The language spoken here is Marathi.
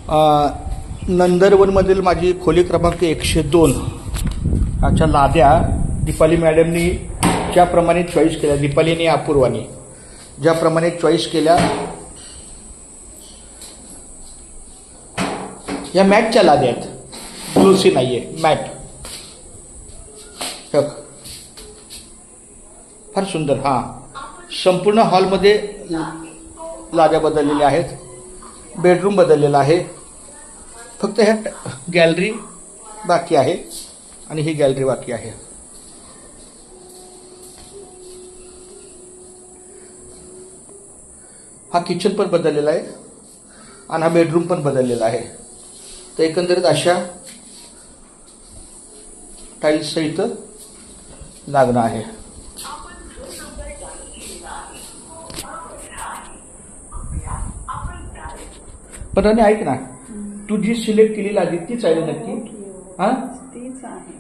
नंदरवनमधील माझी खोली क्रमांक 102 च्या लाद्या दीपाली मॅडमनी ज्याप्रमाणे चॉईस केल्या, दीपालीने अपूर्वानी ज्याप्रमाणे चॉईस केल्या, या मॅटच्या लाद्या आहेत, ग्लोसी नाहीये, मॅट. फार सुंदर. हां, संपूर्ण हॉलमध्ये लाद्या बदललेल्या आहेत, बेडरूम बदललेला आहे. फक्त ह्या गॅलरी बाकी आहे आणि ही गॅलरी बाकी आहे. हा किचन पण बदललेला आहे आणि हा बेडरूम पण बदललेला आहे. तर एकंदरीत अशा टाईल्स सहित लागणं आहे. पण ऐक ना, तू जी सिलेक्ट केली लादी तीच आहे नक्की? हा, तीच आहे.